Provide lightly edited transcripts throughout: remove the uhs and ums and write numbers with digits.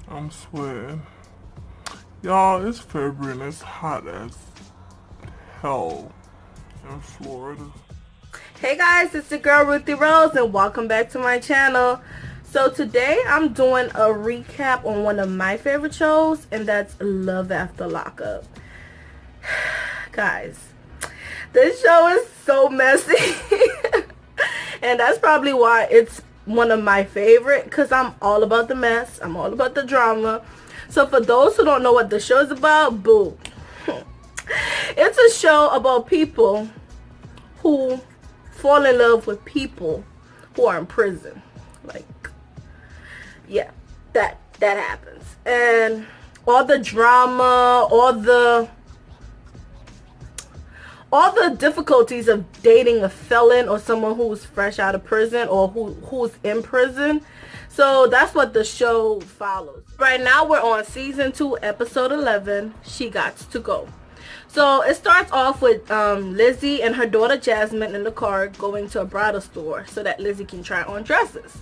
I'm sweating. Y'all, it's February and it's hot as hell in Florida. Hey guys, it's your girl Ruthie Rose and welcome back to my channel. So today I'm doing a recap on one of my favorite shows, and that's Love After Lockup. Guys, this show is so messy. And that's probably why it's one of my favorite, because I'm all about the mess. I'm all about the drama. So for those who don't know what the show is about, boo. It's a show about people who fall in love with people who are in prison. Like, yeah, that happens. And all the drama, all the difficulties of dating a felon or someone who's fresh out of prison or who's in prison. So that's what the show follows. Right now we're on season 2, episode 11, She Gots to Go. So it starts off with Lizzie and her daughter Jasmine in the car going to a bridal store so that Lizzie can try on dresses.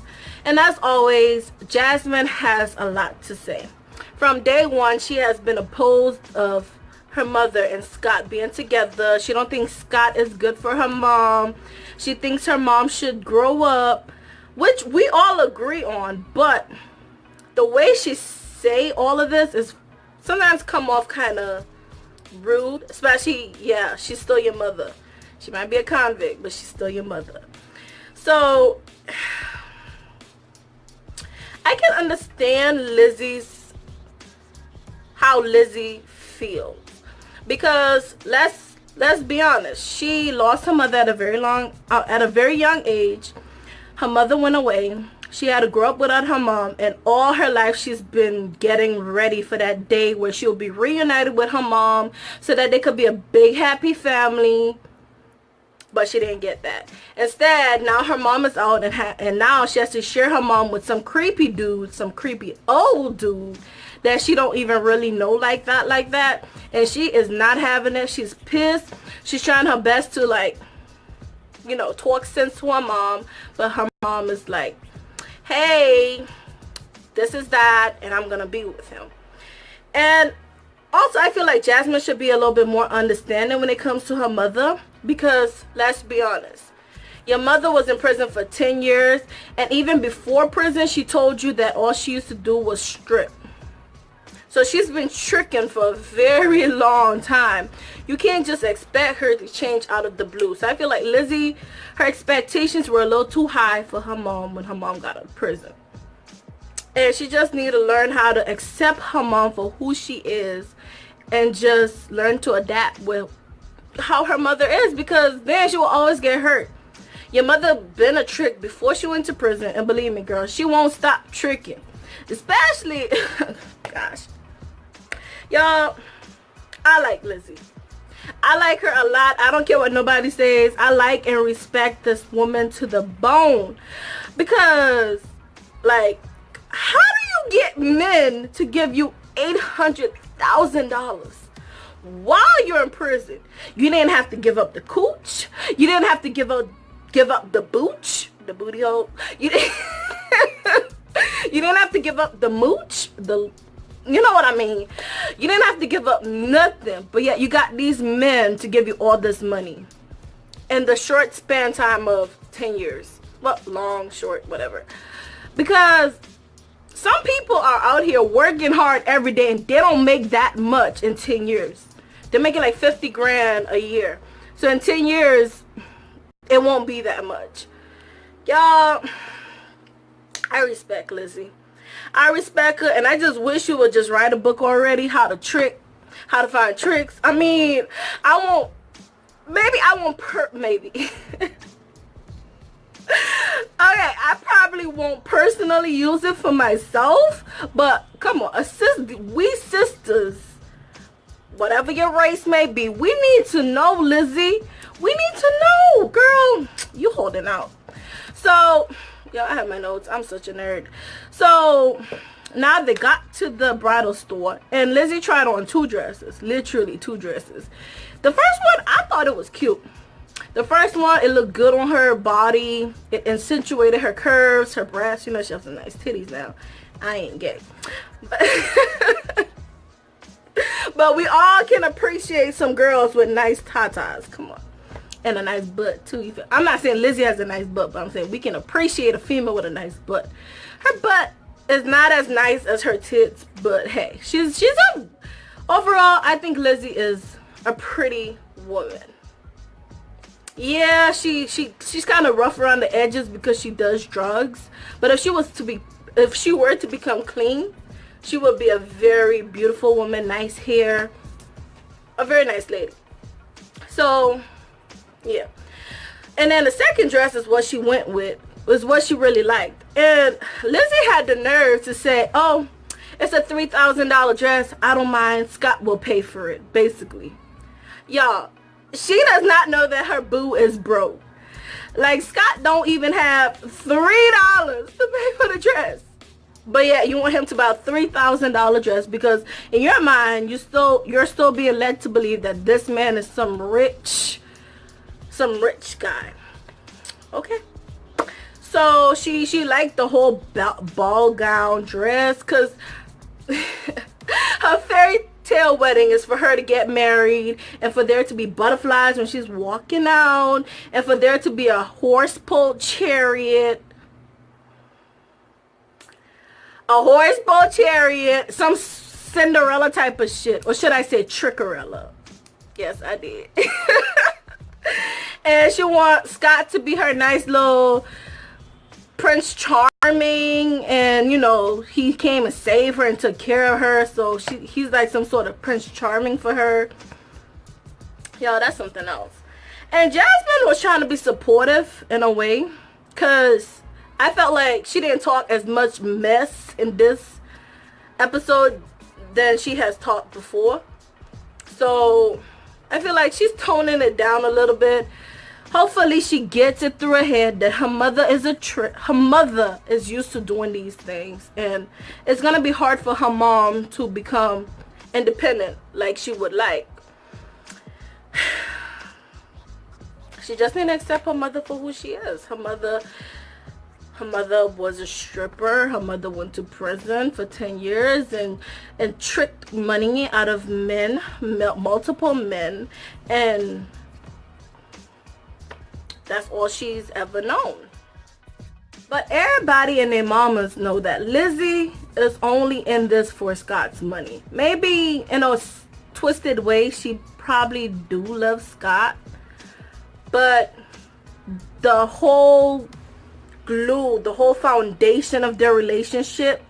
And as always, Jasmine has a lot to say. From day one, she has been opposed of her mother and Scott being together. She don't think Scott is good for her mom. She thinks her mom should grow up, which we all agree on, but the way she say all of this is sometimes come off kind of rude. Especially, yeah, she's still your mother. She might be a convict, but she's still your mother. So I can understand how Lizzie feels, because let's be honest, she lost her mother at a very young age. Her mother went away. She had to grow up without her mom, and all her life she's been getting ready for that day where she'll be reunited with her mom so that they could be a big happy family. But she didn't get that. Instead, now her mom is out, and now she has to share her mom with some creepy dude, some creepy old dude that she don't even really know like that. And she is not having it. She's pissed. She's trying her best to, like, you know, talk sense to her mom, but her mom is like, hey, this is that, and I'm gonna be with him. And also, I feel like Jasmine should be a little bit more understanding when it comes to her mother, because let's be honest, your mother was in prison for 10 years, and even before prison, she told you that all she used to do was strip. So she's been tricking for a very long time. You can't just expect her to change out of the blue. So I feel like Lizzie, her expectations were a little too high for her mom when her mom got out of prison. And she just needed to learn how to accept her mom for who she is and just learn to adapt with how her mother is, because then she will always get hurt. Your mother been a trick before she went to prison, and believe me, girl, she won't stop tricking. Especially, gosh. Y'all, I like Lizzie. I like her a lot. I don't care what nobody says. I like and respect this woman to the bone. Because, like, how do you get men to give you $800,000 while you're in prison? You didn't have to give up the cooch. You didn't have to give up the booch, the booty hole. You didn't have to give up the mooch, you know what I mean. You didn't have to give up nothing, but yet you got these men to give you all this money in the short span time of 10 years. Well, long, short, whatever. Because some people are out here working hard every day and they don't make that much in 10 years. They're making like 50 grand a year. So in 10 years, it won't be that much. Y'all, I respect Lizzie. I respect her, and I just wish you would just write a book already, how to find tricks. I mean, maybe. Okay, I probably won't personally use it for myself, but come on, we sisters, whatever your race may be, we need to know, Lizzie. We need to know, girl. You holding out. So, yo, I have my notes. I'm such a nerd. So now they got to the bridal store, and Lizzie tried on 2 dresses, literally 2 dresses. The first one, I thought it was cute. The first one, it looked good on her body. It accentuated her curves, her breasts. You know, she has some nice titties now. I ain't gay. But we all can appreciate some girls with nice tatas. Come on. And a nice butt, too. I'm not saying Lizzie has a nice butt, but I'm saying we can appreciate a female with a nice butt. Her butt is not as nice as her tits, but hey, she's a... Overall, I think Lizzie is a pretty woman. Yeah, she's kind of rough around the edges because she does drugs. But if she were to become clean, she would be a very beautiful woman, nice hair, a very nice lady. So, yeah. And then the second dress is what she went with, was what she really liked. And Lizzie had the nerve to say, oh, it's a $3,000 dress. I don't mind. Scott will pay for it, basically. Y'all, she does not know that her boo is broke. Like, Scott don't even have $3 to pay for the dress. But yeah, you want him to buy a $3,000 dress because in your mind, you're still being led to believe that this man is some rich guy. Okay. So she liked the whole ball gown dress because her fairy tale wedding is for her to get married and for there to be butterflies when she's walking out and for there to be a horse-pulled chariot. A horse-pulled chariot, some Cinderella type of shit. Or should I say Trickerella? Yes, I did. And she wants Scott to be her nice little Prince Charming. And, you know, he came and saved her and took care of her. So he's like some sort of Prince Charming for her. Yo, that's something else. And Jasmine was trying to be supportive in a way. Because I felt like she didn't talk as much mess in this episode than she has talked before. So I feel like she's toning it down a little bit. Hopefully she gets it through her head that her mother is used to doing these things. And it's going to be hard for her mom to become independent like she would like. She just didn't accept her mother for who she is. Her mother was a stripper. Her mother went to prison for 10 years and tricked money out of men, multiple men, and that's all she's ever known. But everybody and their mamas know that Lizzie is only in this for Scott's money. Maybe in a twisted way, she probably do love Scott, but the whole glue, the whole foundation of their relationship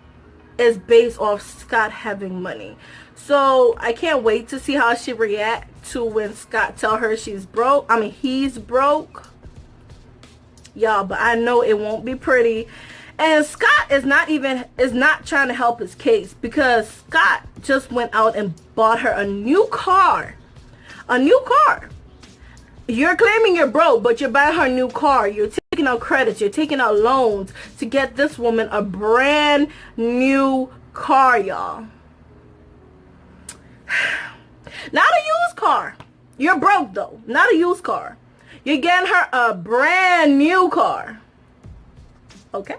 is based off Scott having money. So I can't wait to see how she react to when Scott tell her he's broke. Y'all, but I know it won't be pretty. And Scott is not trying to help his case because Scott just went out and bought her a new car. You're claiming you're broke, but you're buying her a new car. You're taking out credits. You're taking out loans to get this woman a brand new car, y'all. Not a used car. You're broke, though. Not a used car. You're getting her a brand new car. Okay.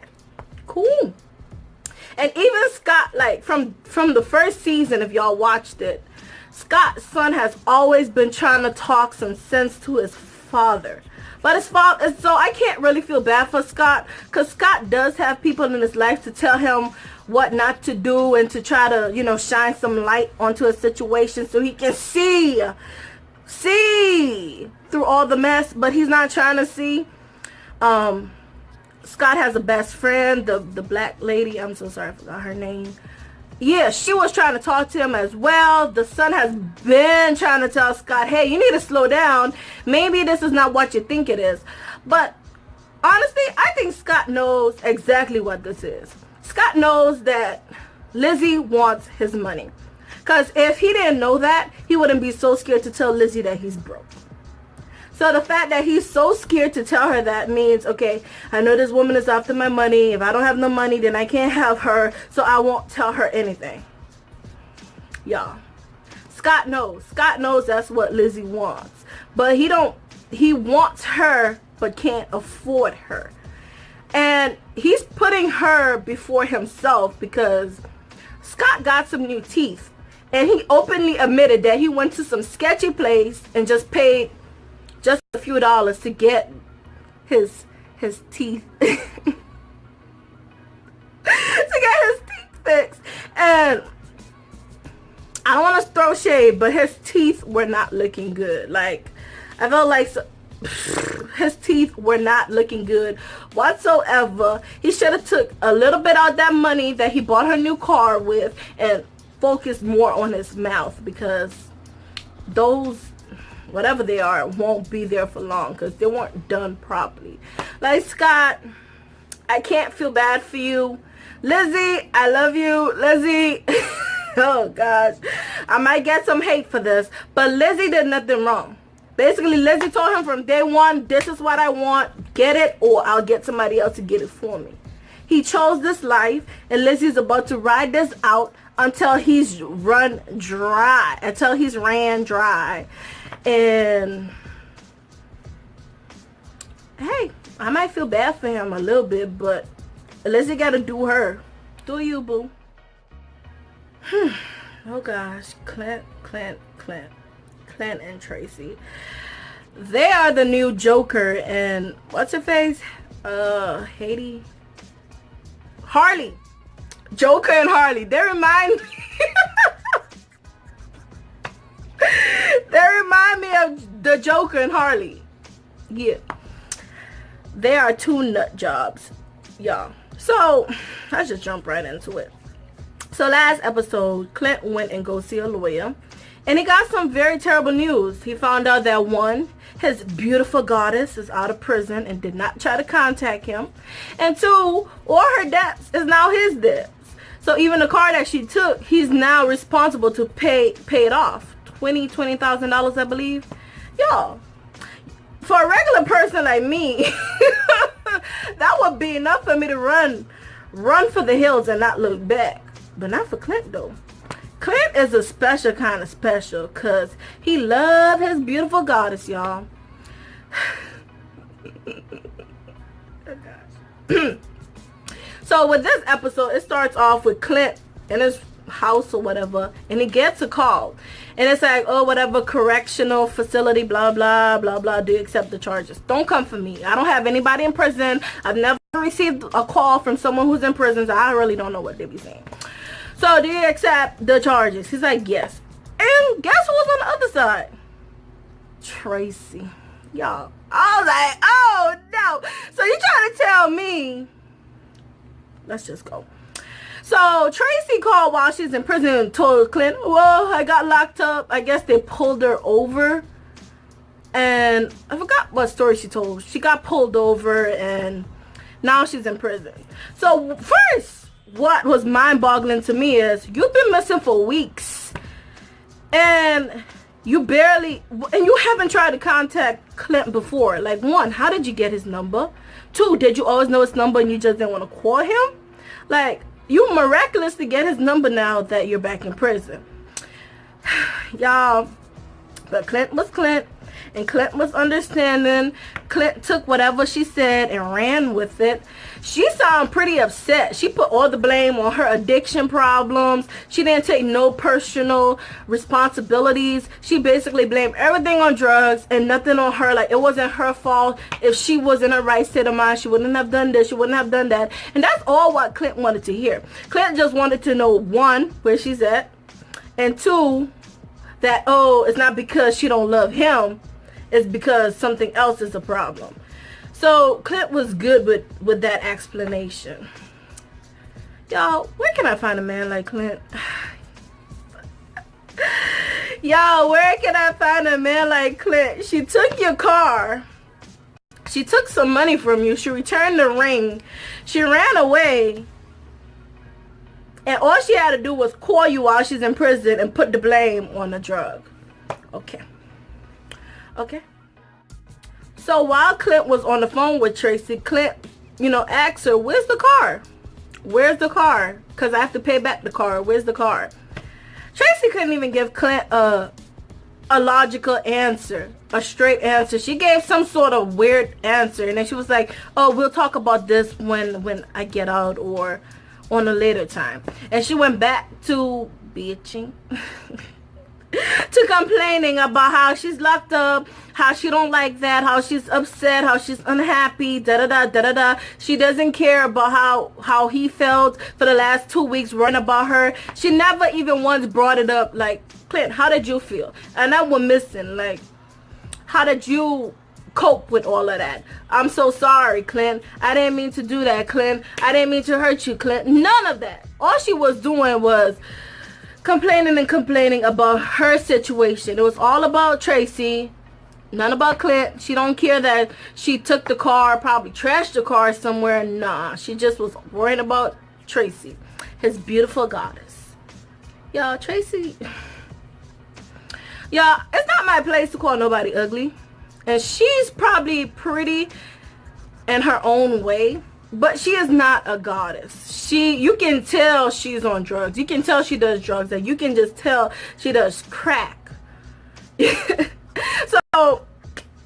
Cool. And even Scott, like, from the first season, if y'all watched it, Scott's son has always been trying to talk some sense to his father. But his father, so I can't really feel bad for Scott, because Scott does have people in his life to tell him what not to do and to try to, you know, shine some light onto a situation so he can see through all the mess. But he's not trying to see. Scott has a best friend, the black lady. I'm so sorry, I forgot her name. Yeah, she was trying to talk to him as well. The son has been trying to tell Scott, hey, you need to slow down. Maybe this is not what you think it is. But honestly, I think Scott knows exactly what this is. Scott knows that Lizzie wants his money. Because if he didn't know that, he wouldn't be so scared to tell Lizzie that he's broke. So the fact that he's so scared to tell her that means, okay, I know this woman is after my money. If I don't have no money, then I can't have her. So I won't tell her anything. Y'all, Scott knows. Scott knows that's what Lizzie wants. But he don't he wants her but can't afford her. And he's putting her before himself because Scott got some new teeth. And he openly admitted that he went to some sketchy place and just paid just a few dollars to get his teeth to get his teeth fixed. And I don't want to throw shade, but his teeth were not looking good. Like, I felt like his teeth were not looking good whatsoever. He should have took a little bit out of that money that he bought her new car with and focused more on his mouth, because those, whatever they are, won't be there for long because they weren't done properly. Like, Scott, I can't feel bad for you. Lizzie, I love you. Lizzie, oh gosh, I might get some hate for this, but Lizzie did nothing wrong. Basically, Lizzie told him from day one, this is what I want, get it, or I'll get somebody else to get it for me. He chose this life, and Lizzie's about to ride this out until he's ran dry. And hey, I might feel bad for him a little bit, but Lizzie gotta do her. Do you, boo? Oh gosh, Clint and Tracy. They are the new Joker and what's her face? Harley. Joker and Harley. They remind me. They remind me of the Joker and Harley. Yeah. They are two nut jobs, y'all. So let's just jump right into it. So last episode, Clint went and go see a lawyer. And he got some very terrible news. He found out that one, his beautiful goddess is out of prison and did not try to contact him. And two, all her debts is now his debts. So even the car that she took, he's now responsible to pay it off. $20,000, I believe. Y'all, for a regular person like me, that would be enough for me to run for the hills and not look back. But not for Clint though. Clint is a special kind of special because he loves his beautiful goddess, y'all. Oh, gosh. So with this episode, it starts off with Clint in his house or whatever, and he gets a call. And it's like, oh, whatever, correctional facility, blah, blah, blah, blah. Do you accept the charges? Don't come for me. I don't have anybody in prison. I've never received a call from someone who's in prison, so I really don't know what they be saying. So, do you accept the charges? He's like, yes. And guess who was on the other side? Tracy. Y'all. I was like, oh, no. So, you trying to tell me. Let's just go. So, Tracy called while she's in prison and told Clint, well, I got locked up. I guess they pulled her over. And I forgot what story she told. She got pulled over and now she's in prison. So, first, what was mind-boggling to me is you've been missing for weeks and you haven't tried to contact Clint before. Like, one, how did you get his number? Two, did you always know his number and you just didn't want to call him? Like, you miraculously get his number now that you're back in prison. Y'all, but Clint was Clint and Clint was understanding. Clint took whatever she said and ran with it. She sounded pretty upset. She put all the blame on her addiction problems. She didn't take no personal responsibilities. She basically blamed everything on drugs and nothing on her. Like, it wasn't her fault. If she was in her right state of mind, she wouldn't have done this. She wouldn't have done that. And that's all what Clint wanted to hear. Clint just wanted to know, one, where she's at. And two, that, oh, it's not because she don't love him. It's because something else is a problem. So Clint was good with that explanation. Y'all, where can I find a man like Clint? Y'all, where can I find a man like Clint? She took your car. She took some money from you. She returned the ring. She ran away. And all she had to do was call you while she's in prison and put the blame on the drug. Okay. Okay. So while Clint was on the phone with Tracy, Clint, asked her, where's the car? Where's the car? Because I have to pay back the car. Where's the car? Tracy couldn't even give Clint a a logical answer, a straight answer. She gave some sort of weird answer, and then she was like, oh, we'll talk about this when I get out or on a later time. And she went back to bitching to complaining about how she's locked up, how she don't like that, how she's upset, how she's unhappy, da-da-da. She doesn't care about how he felt for the last 2 weeks worrying about her. She never even once brought it up, like, Clint, how did you feel? And that was missing. Like, how did you cope with all of that? I'm so sorry, Clint. I didn't mean to do that, Clint. I didn't mean to hurt you, Clint. None of that. All she was doing was complaining about her situation. It was all about Tracy, none about Clint. She don't care that she took the car, probably trashed the car somewhere. Nah, she just was worrying about Tracy, his beautiful goddess. Y'all, Tracy, y'all, it's not my place to call nobody ugly, and she's probably pretty in her own way, but she is not a goddess. You can tell she's on drugs. You can tell she does drugs. And you can just tell she does crack. So,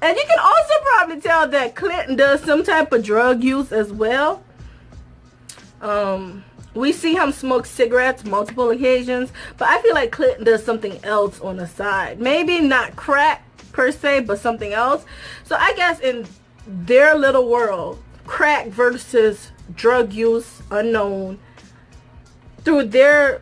and you can also probably tell that Clinton does some type of drug use as well. We see him smoke cigarettes multiple occasions, but I feel like Clinton does something else on the side. Maybe not crack per se, but something else. So I guess in their little world, crack versus drug use unknown, through their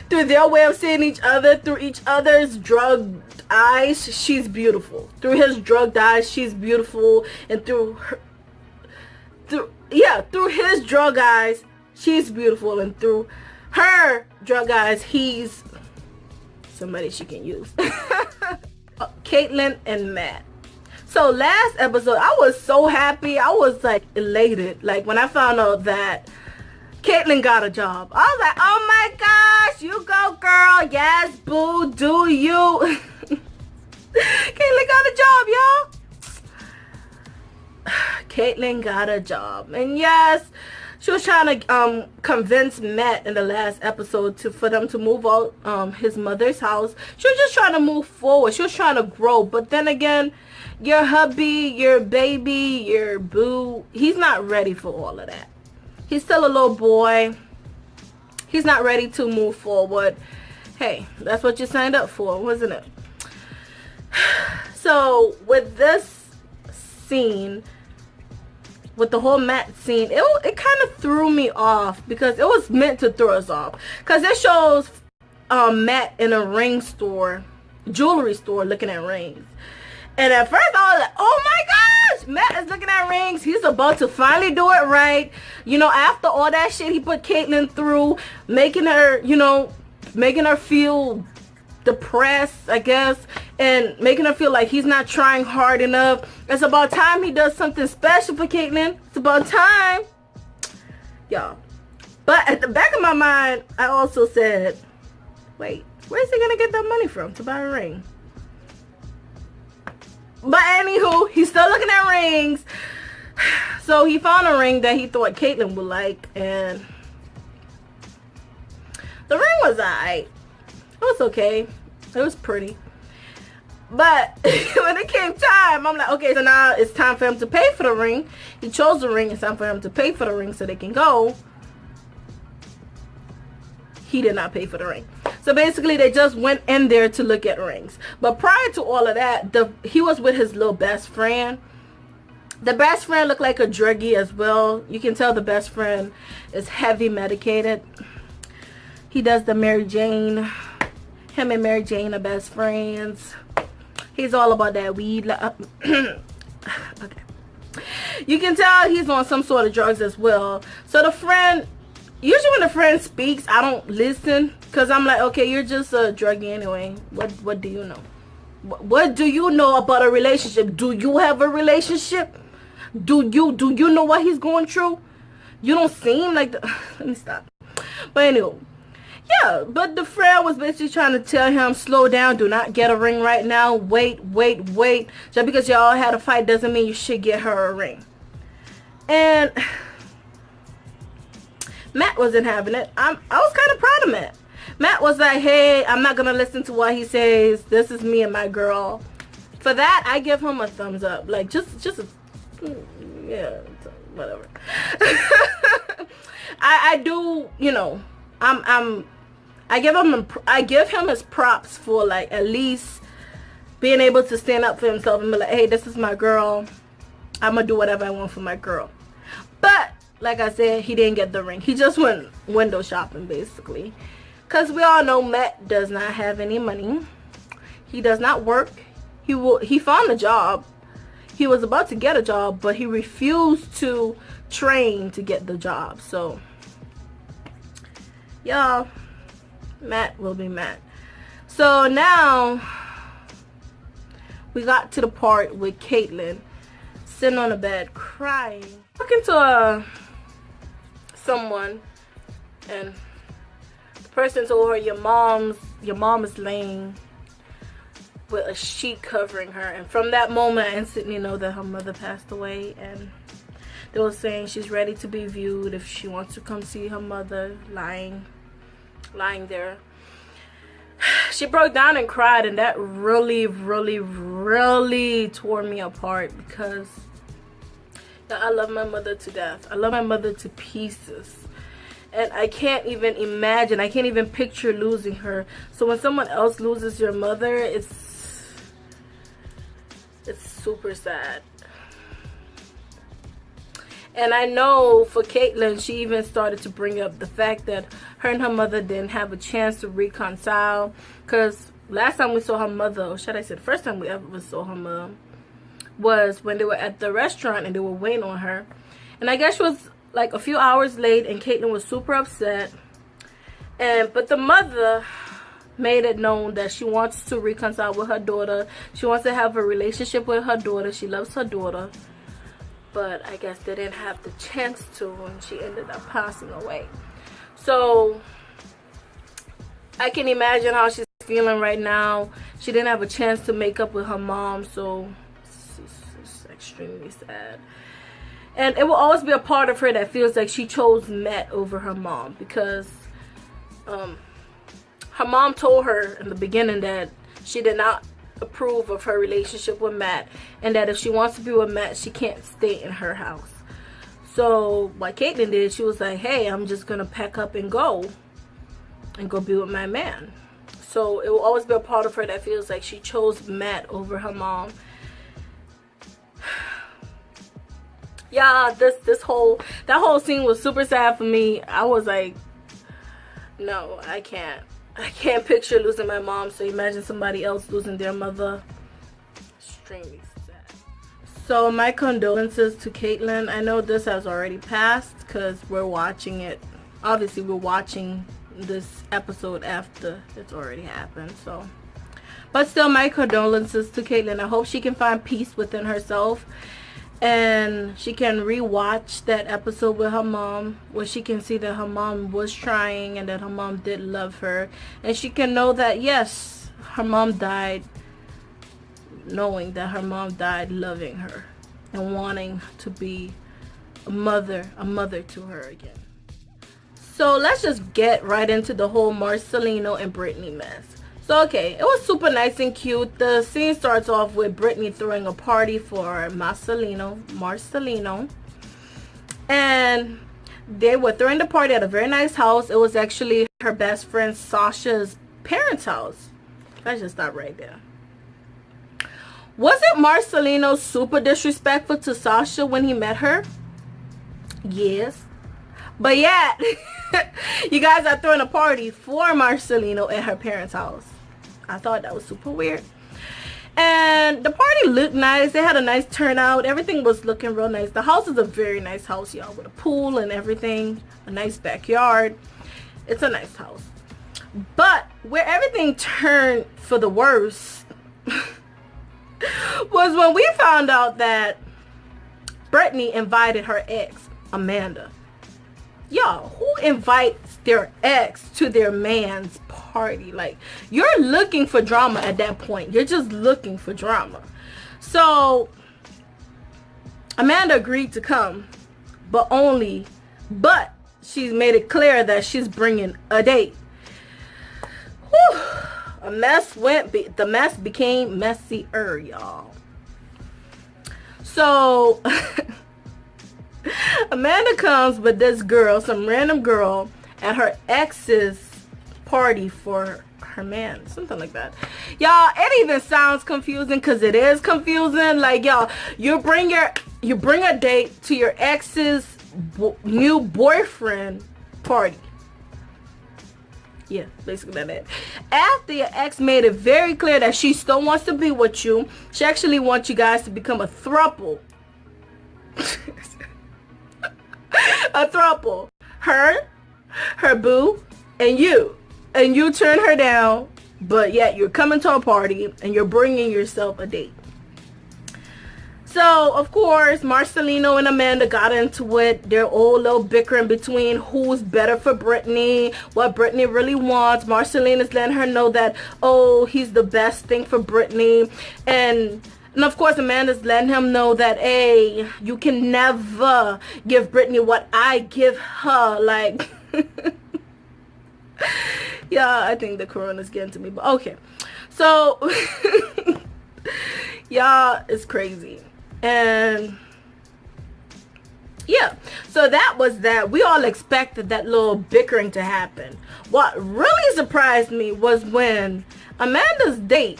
through their way of seeing each other, through each other's drugged eyes, she's beautiful. Through his drugged eyes, she's beautiful, and through his drug eyes, she's beautiful, and through her drug eyes, he's somebody she can use. Caitlyn and Matt. So last episode, I was so happy. I was like elated. Like when I found out that Caitlyn got a job. I was like, oh my gosh, you go girl. Yes, boo, do you. Caitlyn got a job, y'all. Caitlyn got a job. And yes, she was trying to convince Matt in the last episode for them to move out his mother's house. She was just trying to move forward. She was trying to grow. But then again, your hubby, your baby, your boo, he's not ready for all of that. He's still a little boy. He's not ready to move forward. Hey, that's what you signed up for, wasn't it? So with this scene, with the whole Matt scene, it kind of threw me off, because it was meant to throw us off, because it shows Matt in a ring store, jewelry store, looking at rings. And at first I was like, oh my gosh, Matt is looking at rings. He's about to finally do it right. You know, after all that shit he put Caitlyn through, making her feel depressed, I guess, and making her feel like he's not trying hard enough. It's about time he does something special for Caitlyn. It's about time. Y'all. But at the back of my mind, I also said, wait, where's he gonna get that money from to buy a ring? But anywho, he's still looking at rings. So he found a ring that he thought Caitlyn would like, and the ring was alright. It was okay. It was pretty. But when it came time, I'm like, okay, so now it's time for him to pay for the ring. He chose the ring. It's time for him to pay for the ring so they can go. He did not pay for the ring. So basically, they just went in there to look at rings. But prior to all of that, he was with his little best friend. The best friend looked like a druggie as well. You can tell the best friend is heavy medicated. He does the Mary Jane. Him and Mary Jane are best friends. He's all about that weed. Okay. You can tell he's on some sort of drugs as well. So the friend, usually when the friend speaks, I don't listen, because I'm like, okay, you're just a druggie anyway. What do you know? What do you know about a relationship? Do you have a relationship? Do you know what he's going through? You don't seem like the let me stop. But anyway, yeah, but the friend was basically trying to tell him, slow down, do not get a ring right now. Wait. Just because y'all had a fight doesn't mean you should get her a ring. And Matt wasn't having it. I was kind of proud of Matt. Matt was like, hey, I'm not gonna listen to what he says. This is me and my girl. For that, I give him a thumbs up. Like, just a, yeah, whatever. I do, you know, I give him his props for, like, at least being able to stand up for himself and be like, hey, this is my girl. I'm gonna do whatever I want for my girl. But like I said, he didn't get the ring. He just went window shopping, basically. Because we all know Matt does not have any money. He does not work. He found a job. He was about to get a job, but he refused to train to get the job. So, y'all, Matt will be Matt. So now, we got to the part with Caitlyn sitting on the bed crying. Talking to someone, and the person told her, your mom is laying with a sheet covering her. And from that moment, I instantly know that her mother passed away. And they were saying she's ready to be viewed if she wants to come see her mother lying there. She broke down and cried, and that really, really, really tore me apart, because I love my mother to death. I love my mother to pieces. And I can't even imagine, I can't even picture losing her. So when someone else loses your mother, it's super sad. And I know for Caitlyn, she even started to bring up the fact that her and her mother didn't have a chance to reconcile. Because last time we saw her mother, or should I say the first time we ever saw her mom, was when they were at the restaurant and they were waiting on her. And I guess she was like a few hours late, and Caitlyn was super upset. But the mother made it known that she wants to reconcile with her daughter. She wants to have a relationship with her daughter. She loves her daughter. But I guess they didn't have the chance to, and she ended up passing away. So I can imagine how she's feeling right now. She didn't have a chance to make up with her mom, so it's extremely sad. And it will always be a part of her that feels like she chose Matt over her mom, because her mom told her in the beginning that she did not approve of her relationship with Matt, and that if she wants to be with Matt, she can't stay in her house. So what Caitlyn did, she was like, hey, I'm just gonna pack up and go be with my man. So it will always be a part of her that feels like she chose Matt over her mom. Yeah, that whole scene was super sad for me. I was like, no, I can't picture losing my mom, so imagine somebody else losing their mother. Extremely sad. So my condolences to Caitlyn. I know this has already passed because we're watching it. Obviously, we're watching this episode after it's already happened. So, but still, my condolences to Caitlyn. I hope she can find peace within herself, and she can rewatch that episode with her mom, where she can see that her mom was trying and that her mom did love her, and she can know that yes, her mom died knowing that her mom died loving her and wanting to be a mother to her again. So let's just get right into the whole Marcelino and Brittany mess. So okay, it was super nice and cute. The scene starts off with Brittany throwing a party for Marcelino. And they were throwing the party at a very nice house. It was actually her best friend Sasha's parents' house. Let's just stop right there. Wasn't Marcelino super disrespectful to Sasha when he met her? Yes. But yet, you guys are throwing a party for Marcelino at her parents' house. I thought that was super weird. And the party looked nice. They had a nice turnout. Everything was looking real nice. The house is a very nice house, y'all, with a pool and everything. A nice backyard. It's a nice house. But where everything turned for the worse was when we found out that Brittany invited her ex, Amanda. Y'all, who invites their ex to their man's party? Like, you're looking for drama at that point. You're just looking for drama. So Amanda agreed to come, but she's made it clear that she's bringing a date. Whew. The mess became messier, y'all. So Amanda comes with this girl, some random girl, at her ex's party for her man, something like that. Y'all, it even sounds confusing because it is confusing. Like, y'all, you bring a date to your ex's new boyfriend party. Yeah, basically that's it. After your ex made it very clear that she still wants to be with you, she actually wants you guys to become a throuple. A throuple. Her boo, and you. And you turn her down, but yet you're coming to a party and you're bringing yourself a date. So, of course, Marcelino and Amanda got into it. Their old little bickering between who's better for Brittany, what Brittany really wants. Marcelino's letting her know that, oh, he's the best thing for Brittany. And of course, Amanda's letting him know that, hey, you can never give Brittany what I give her. Like, yeah, I think the corona's getting to me. But okay. So, y'all, it's crazy. And yeah, so that was that. We all expected that little bickering to happen. What really surprised me was when Amanda's date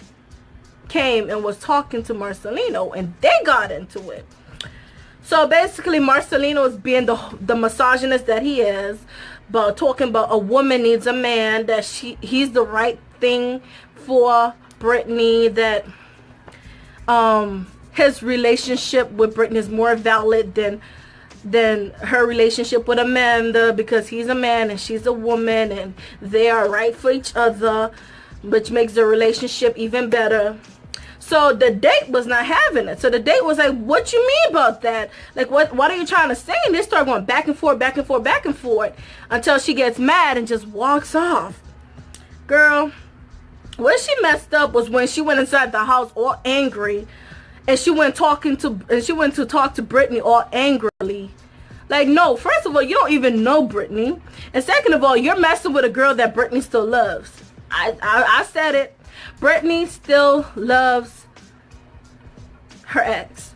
came and was talking to Marcelino, and they got into it. So basically, Marcelino is being the misogynist that he is, but talking about a woman needs a man, that he's the right thing for Brittany, that his relationship with Brittany is more valid than her relationship with Amanda, because he's a man and she's a woman and they are right for each other, which makes the relationship even better. So the date was not having it. So the date was like, what you mean about that? Like, what are you trying to say? And they start going back and forth, back and forth, back and forth, until she gets mad and just walks off. Girl, where she messed up was when she went inside the house all angry, and she went to talk to Brittany all angrily. Like, no, first of all, you don't even know Brittany. And second of all, you're messing with a girl that Brittany still loves. I said it. Brittany still loves her ex.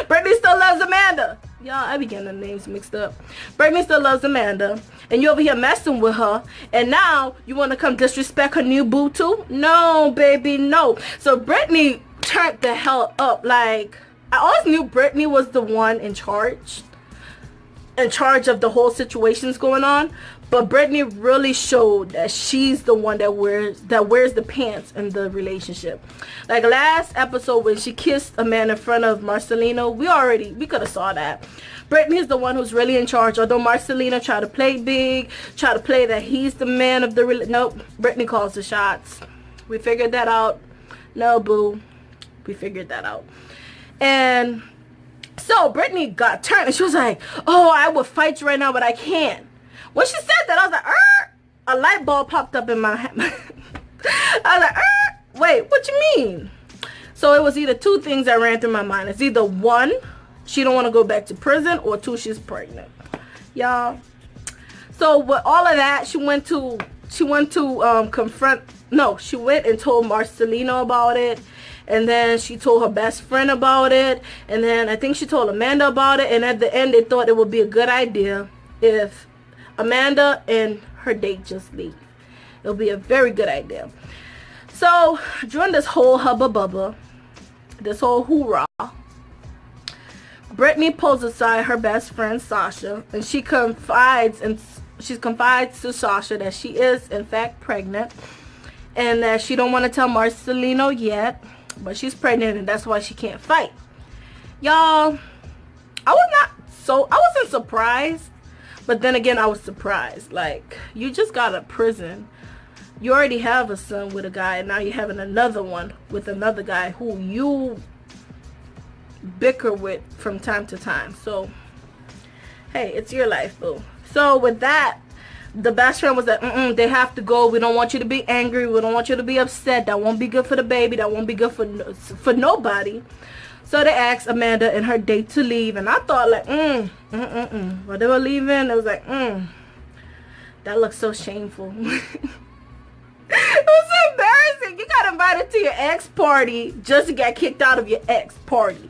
Brittany still loves Amanda. Y'all, I be getting the names mixed up. Brittany still loves Amanda. And you over here messing with her. And now you want to come disrespect her new boo too? No, baby, no. So Brittany turned the hell up. Like, I always knew Brittany was the one in charge of the whole situations going on, but Brittany really showed that she's the one that wears the pants in the relationship. Like last episode when she kissed a man in front of Marcelino, we could have saw that. Brittany is the one who's really in charge. Although Marcelino tried to play big, try to play that he's the man of the nope, Brittany calls the shots. We figured that out. No, boo. We figured that out. And so Brittany got turned and she was like, oh, I would fight you right now, but I can't. When she said that, I was like, a light bulb popped up in my head. I was like, wait, what you mean? So it was either two things that ran through my mind. It's either one, she don't want to go back to prison, or two, she's pregnant. Y'all. So with all of that, she went and told Marcelino about it. And then she told her best friend about it. And then I think she told Amanda about it. And at the end, they thought it would be a good idea if Amanda and her date just leave. It'll be a very good idea. So during this whole hubba bubba, this whole hoorah, Brittany pulls aside her best friend Sasha, and she confides to Sasha that she is in fact pregnant, and that she don't want to tell Marcelino yet, but she's pregnant and that's why she can't fight. Y'all, I wasn't surprised, but then again I was surprised. Like, you just got out of prison, you already have a son with a guy, and now you're having another one with another guy who you bicker with from time to time. So hey, it's your life, boo. So with that, the best friend was like, they have to go. We don't want you to be angry. We don't want you to be upset. That won't be good for the baby. That won't be good for nobody. So they asked Amanda and her date to leave. And I thought like, While they were leaving, it was like, that looks so shameful. It was embarrassing. You got invited to your ex party just to get kicked out of your ex party.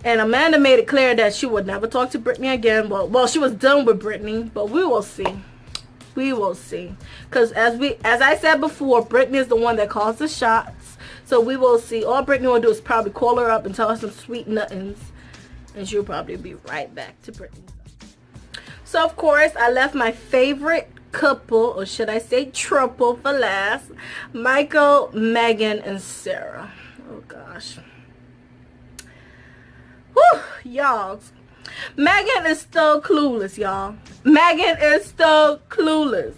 And Amanda made it clear that she would never talk to Brittany again. Well, she was done with Brittany, but we will see. We will see. Because as I said before, Brittany is the one that calls the shots. So we will see. All Brittany will do is probably call her up and tell her some sweet nothings. And she'll probably be right back to Brittany. So, of course, I left my favorite couple, or should I say triple, for last. Michael, Megan, and Sarah. Oh, gosh. Whew, y'all. Megan is still clueless, y'all. Megan is still clueless.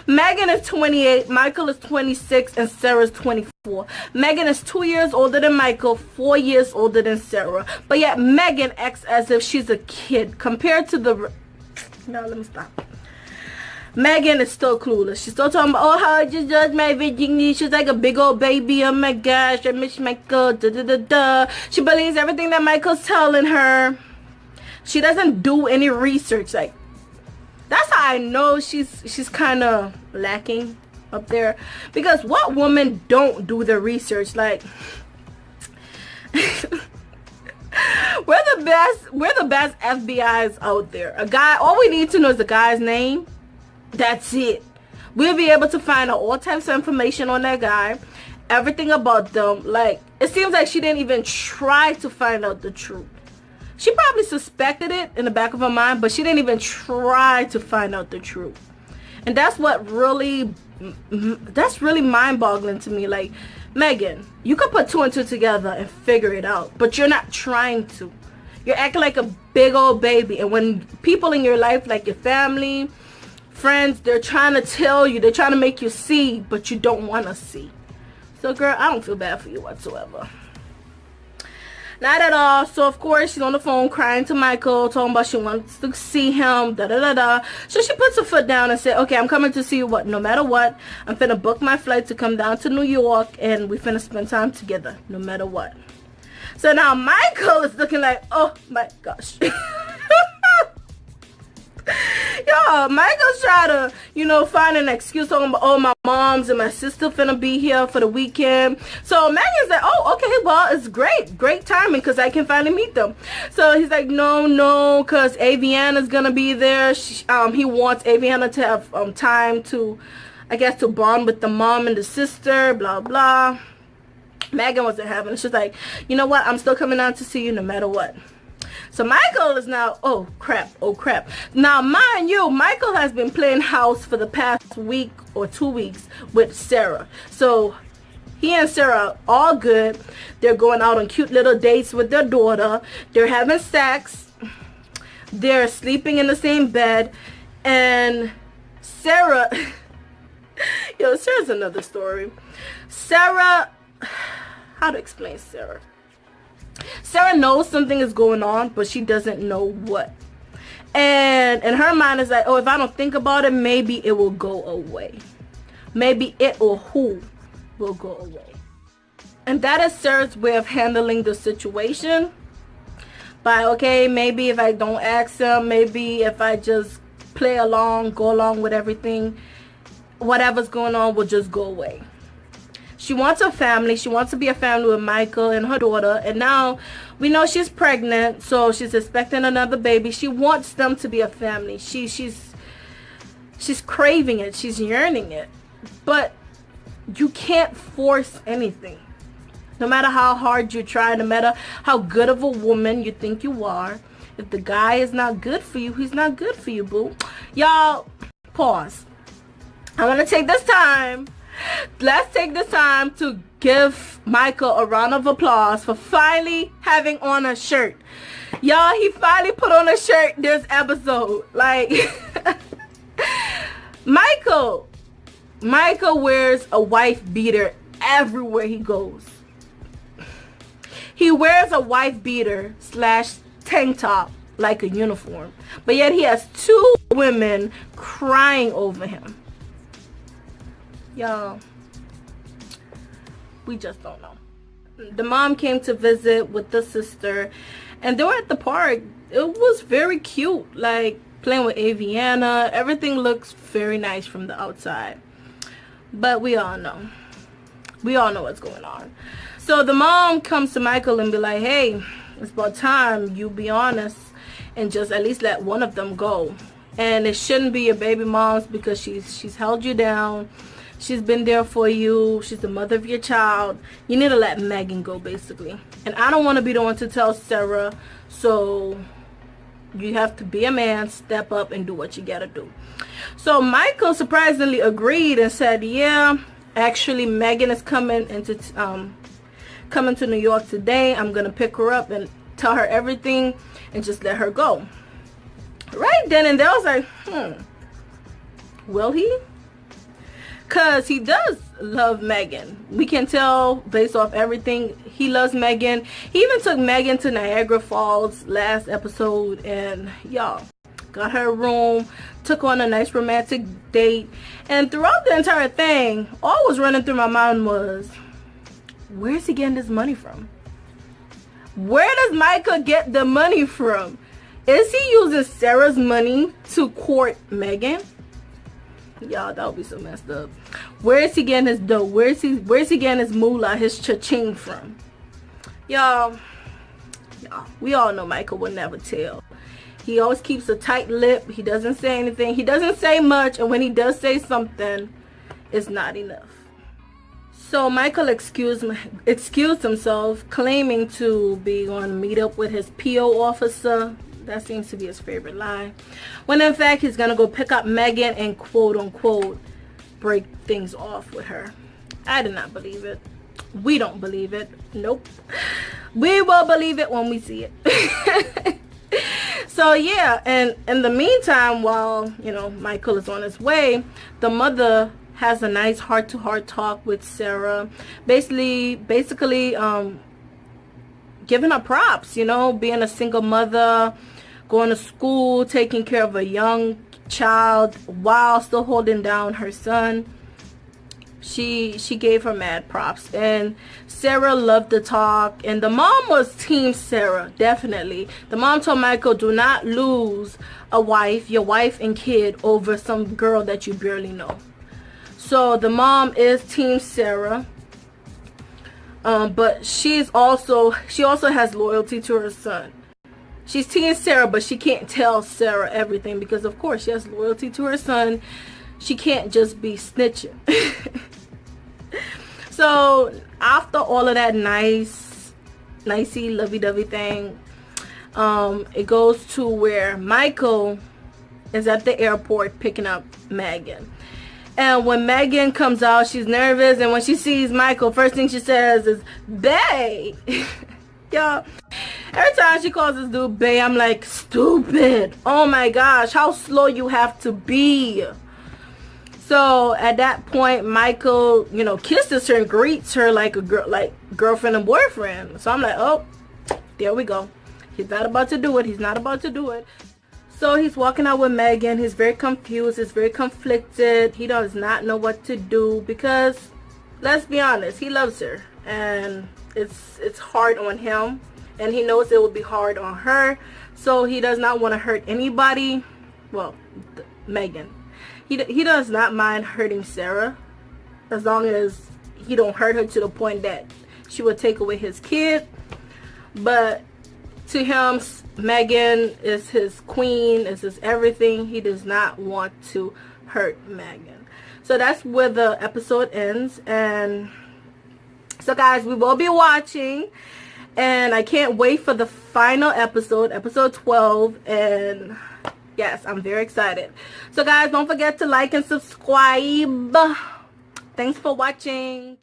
Megan is 28, Michael is 26, and Sarah is 24. Megan is 2 years older than Michael, 4 years older than Sarah. But yet Megan acts as if she's a kid compared to the... No, let me stop. Megan is still clueless. She's still talking about, oh, how I just judged my virginity. She's like a big old baby. Oh my gosh, I miss Michael. Da, da, da, da. She believes everything that Michael's telling her. She doesn't do any research. Like, that's how I know she's kind of lacking up there. Because what woman don't do the research? Like, we're the best FBIs out there. A guy, all we need to know is the guy's name. That's it. We'll be able to find out all types of information on that guy, everything about them. Like, it seems like she didn't even try to find out the truth. She probably suspected it in the back of her mind, but she didn't even try to find out the truth. And that's really mind-boggling to me. Like, Megan, you could put 2 and 2 together and figure it out, but you're not trying to. You're acting like a big old baby. And when people in your life, like your family, friends, they're trying to tell you, they're trying to make you see, but you don't want to see. So, girl, I don't feel bad for you whatsoever. Not at all. So, of course, she's on the phone crying to Michael, talking about she wants to see him, da-da-da-da. So she puts her foot down and said, okay, I'm coming to see you no matter what. I'm finna book my flight to come down to New York, and we finna spend time together, no matter what. So now Michael is looking like, oh my gosh. Yo, Michael's trying to, find an excuse, talking about, oh, my mom's and my sister finna be here for the weekend. So Megan's like, oh, okay, well, it's great timing, because I can finally meet them. So he's like, no, because Aviana's gonna be there. He wants Aviana to have time to, I guess, to bond with the mom and the sister, blah, blah. Megan wasn't having it. She's like, you know what, I'm still coming out to see you no matter what. So Michael is now, oh crap. Now, mind you, Michael has been playing house for the past week or 2 weeks with Sarah. So he and Sarah are all good. They're going out on cute little dates with their daughter. They're having sex. They're sleeping in the same bed. And Sarah, Sarah's another story. Sarah, how to explain Sarah? Sarah knows something is going on, but she doesn't know what. And in her mind is like, oh, if I don't think about it, maybe it will go away. Maybe it or who will go away. And that is Sarah's way of handling the situation. By, okay, maybe if I don't ask him, maybe if I just play along, go along with everything, whatever's going on will just go away. She wants a family. She wants to be a family with Michael and her daughter. And now we know she's pregnant, so she's expecting another baby. She wants them to be a family. She's craving it. She's yearning it. But you can't force anything. No matter how hard you try, no matter how good of a woman you think you are, if the guy is not good for you, he's not good for you, boo. Y'all, pause. I want to take this time. Let's take this time to give Michael a round of applause for finally having on a shirt. Y'all, he finally put on a shirt this episode. Like, Michael wears a wife beater everywhere he goes. He wears a wife beater / tank top like a uniform. But yet he has 2 women crying over him. Y'all, we just don't know. The mom came to visit with the sister, and they were at the park. It was very cute, like playing with Aviana. Everything looks very nice from the outside. But we all know. We all know what's going on. So the mom comes to Michael and be like, hey, it's about time you be honest and just at least let one of them go. And it shouldn't be your baby mom's, because she's held you down. She's been there for you. She's the mother of your child. You need to let Megan go, basically. And I don't want to be the one to tell Sarah. So you have to be a man, step up, and do what you gotta do. So Michael surprisingly agreed and said, yeah, actually Megan is coming to New York today. I'm gonna pick her up and tell her everything and just let her go. Right then and there, I was like, will he? Because he does love Megan. We can tell based off everything. He loves Megan. He even took Megan to Niagara Falls last episode, and y'all, got her a room, took on a nice romantic date. And throughout the entire thing, all was running through my mind was, where's he getting this money from? Where does Michael get the money from? Is he using Sarah's money to court Megan? Y'all, that would be so messed up. Where is he getting his dough? Where's he getting his moolah, his cha-ching from? Y'all, we all know Michael will never tell. He always keeps a tight lip. He doesn't say anything. He doesn't say much. And when he does say something, it's not enough. So Michael excused himself, claiming to be going to meet up with his PO officer. That seems to be his favorite line. When in fact, he's going to go pick up Megan and quote unquote break things off with her. I did not believe it. We don't believe it. Nope. We will believe it when we see it. So yeah, and in the meantime, while Michael is on his way, the mother has a nice heart-to-heart talk with Sarah, basically giving her props, being a single mother, going to school, taking care of a young child while still holding down her son. She gave her mad props, and Sarah loved the talk, and the mom was team Sarah, definitely. The mom told Michael, do not lose your wife and kid over some girl that you barely know. So the mom is team Sarah, but she also has loyalty to her son. She's team Sarah, but she can't tell Sarah everything because of course she has loyalty to her son. She can't just be snitching. So after all of that nicey lovey-dovey thing, it goes to where Michael is at the airport picking up Megan. And when Megan comes out, she's nervous, and when she sees Michael, first thing she says is, "Bae." Y'all, every time she calls this dude bae, I'm like, stupid. Oh my gosh, how slow you have to be. So at that point, Michael, kisses her and greets her like girlfriend and boyfriend. So I'm like, oh, there we go. He's not about to do it. So he's walking out with Megan. He's very confused. He's very conflicted. He does not know what to do because, let's be honest, he loves her. And it's hard on him. And he knows it will be hard on her. So he does not want to hurt anybody. Well, Megan. He does not mind hurting Sarah. As long as he don't hurt her to the point that she would take away his kid. But to him, Megan is his queen, is his everything. He does not want to hurt Megan. So that's where the episode ends. And so guys, we will be watching, and I can't wait for the final episode 12. And yes, I'm very excited. So guys, don't forget to like and subscribe. Thanks for watching.